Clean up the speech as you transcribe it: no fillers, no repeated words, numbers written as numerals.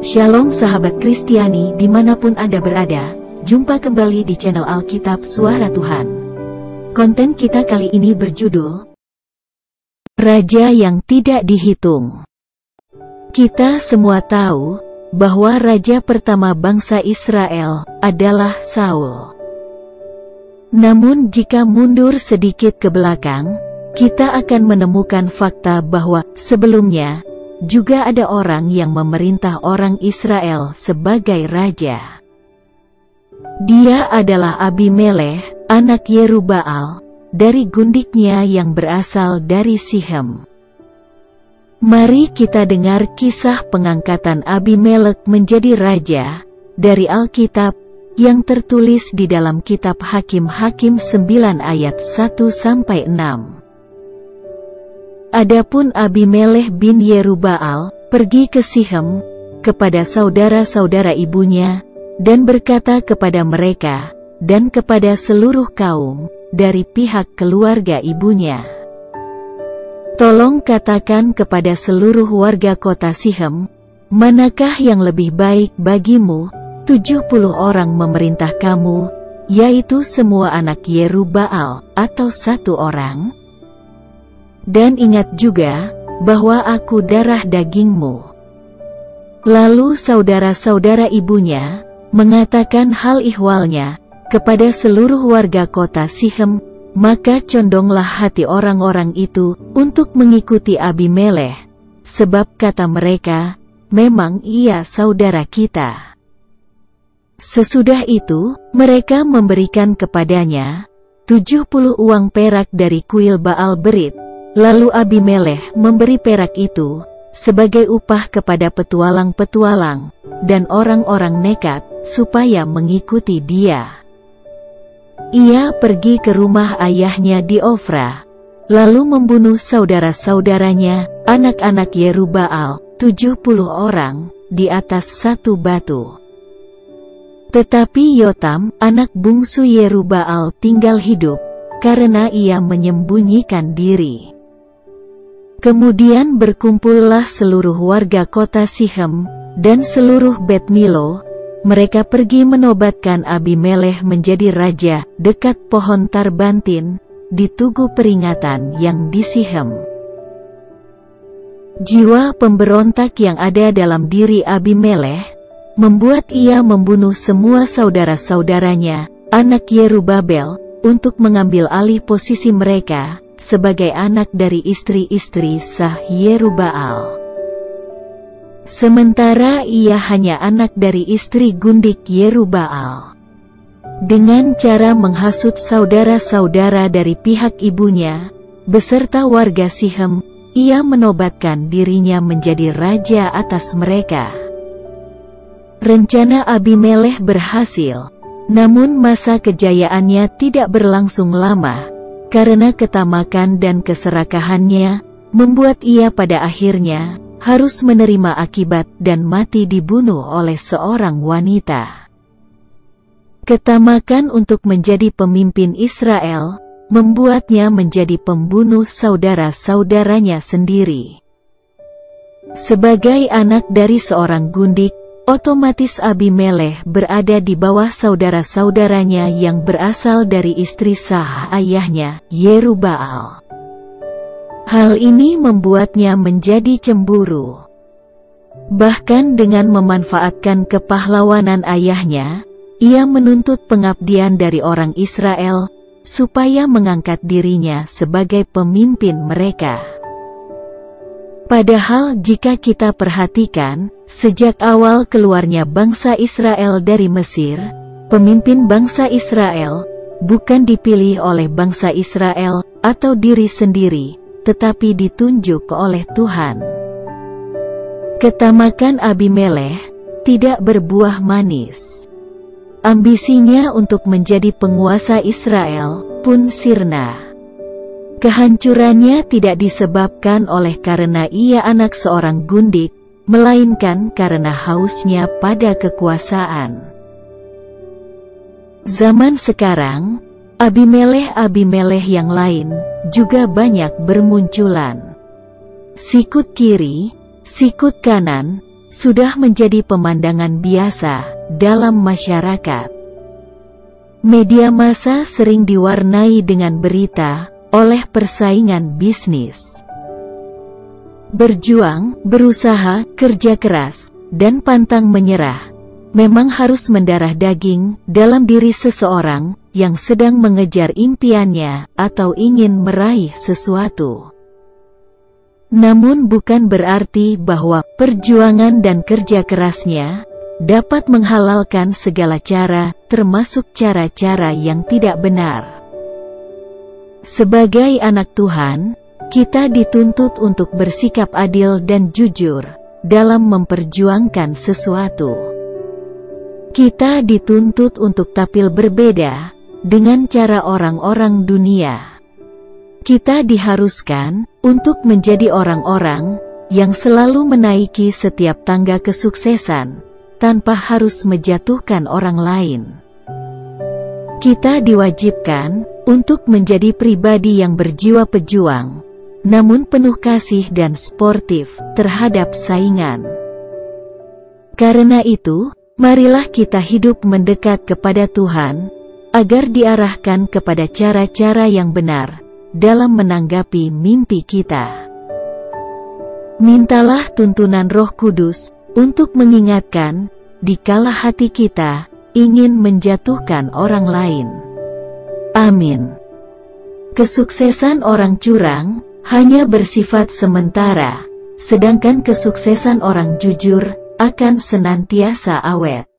Shalom sahabat Kristiani dimanapun Anda berada, jumpa kembali di channel Alkitab Suara Tuhan. Konten kita kali ini berjudul Raja yang Tidak Dihitung. Kita semua tahu bahwa raja pertama bangsa Israel adalah Saul. Namun jika mundur sedikit ke belakang, kita akan menemukan fakta bahwa sebelumnya juga ada orang yang memerintah orang Israel sebagai raja. Dia adalah Abimelekh, anak Yerubbaal, dari gundiknya yang berasal dari Sihem. Mari kita dengar kisah pengangkatan Abimelekh menjadi raja dari Alkitab yang tertulis di dalam kitab Hakim-Hakim 9 ayat 1-6. Adapun Abimelekh bin Yerubbaal pergi ke Sihem kepada saudara-saudara ibunya dan berkata kepada mereka dan kepada seluruh kaum dari pihak keluarga ibunya, "Tolong katakan kepada seluruh warga kota Sihem, manakah yang lebih baik bagimu, 70 orang memerintah kamu, yaitu semua anak Yerubbaal, atau 1 orang? Dan ingat juga bahwa aku darah dagingmu." Lalu saudara-saudara ibunya mengatakan hal ihwalnya kepada seluruh warga kota Sihem, maka condonglah hati orang-orang itu untuk mengikuti Abimelekh, sebab kata mereka, "Memang ia saudara kita." Sesudah itu, mereka memberikan kepadanya 70 uang perak dari kuil Baal Berit. Lalu Abimelekh memberi perak itu sebagai upah kepada petualang-petualang dan orang-orang nekat supaya mengikuti dia. Ia pergi ke rumah ayahnya di Ofra, lalu membunuh saudara-saudaranya, anak-anak Yerubbaal, 70 orang, di atas satu batu. Tetapi Yotam, anak bungsu Yerubbaal, tinggal hidup, karena ia menyembunyikan diri. Kemudian berkumpullah seluruh warga kota Sihem dan seluruh Bet Milo. Mereka pergi menobatkan Abimelekh menjadi raja dekat pohon Tarbantin di tugu peringatan yang di Sihem. Jiwa pemberontak yang ada dalam diri Abimelekh membuat ia membunuh semua saudara-saudaranya, anak Yerubbabel, untuk mengambil alih posisi mereka sebagai anak dari istri-istri sah Yerubbaal. Sementara ia hanya anak dari istri gundik Yerubbaal. Dengan cara menghasut saudara-saudara dari pihak ibunya, beserta warga Sihem, ia menobatkan dirinya menjadi raja atas mereka. Rencana Abimelekh berhasil, namun masa kejayaannya tidak berlangsung lama, karena ketamakan dan keserakahannya membuat ia pada akhirnya harus menerima akibat dan mati dibunuh oleh seorang wanita. Ketamakan untuk menjadi pemimpin Israel membuatnya menjadi pembunuh saudara-saudaranya sendiri. Sebagai anak dari seorang gundik, otomatis Abimelekh berada di bawah saudara-saudaranya yang berasal dari istri sah ayahnya, Yerubbaal. Hal ini membuatnya menjadi cemburu. Bahkan dengan memanfaatkan kepahlawanan ayahnya, ia menuntut pengabdian dari orang Israel, supaya mengangkat dirinya sebagai pemimpin mereka. Padahal jika kita perhatikan, sejak awal keluarnya bangsa Israel dari Mesir, pemimpin bangsa Israel bukan dipilih oleh bangsa Israel atau diri sendiri, tetapi ditunjuk oleh Tuhan. Ketamakan Abimelekh tidak berbuah manis. Ambisinya untuk menjadi penguasa Israel pun sirna. Kehancurannya tidak disebabkan oleh karena ia anak seorang gundik, melainkan karena hausnya pada kekuasaan. Zaman sekarang, Abimelekh yang lain juga banyak bermunculan. Sikut kiri, sikut kanan, sudah menjadi pemandangan biasa dalam masyarakat. Media massa sering diwarnai dengan berita oleh persaingan bisnis. Berjuang, berusaha, kerja keras, dan pantang menyerah memang harus mendarah daging dalam diri seseorang yang sedang mengejar impiannya atau ingin meraih sesuatu. Namun bukan berarti bahwa perjuangan dan kerja kerasnya dapat menghalalkan segala cara, termasuk cara-cara yang tidak benar. Sebagai anak Tuhan, kita dituntut untuk bersikap adil dan jujur dalam memperjuangkan sesuatu. Kita dituntut untuk tampil berbeda dengan cara orang-orang dunia. Kita diharuskan untuk menjadi orang-orang yang selalu menaiki setiap tangga kesuksesan tanpa harus menjatuhkan orang lain. Kita diwajibkan untuk menjadi pribadi yang berjiwa pejuang, namun penuh kasih dan sportif terhadap saingan. Karena itu, marilah kita hidup mendekat kepada Tuhan, agar diarahkan kepada cara-cara yang benar dalam menanggapi mimpi kita. Mintalah tuntunan Roh Kudus untuk mengingatkan, dikala hati kita ingin menjatuhkan orang lain. Amin. Kesuksesan orang curang hanya bersifat sementara, sedangkan kesuksesan orang jujur akan senantiasa awet.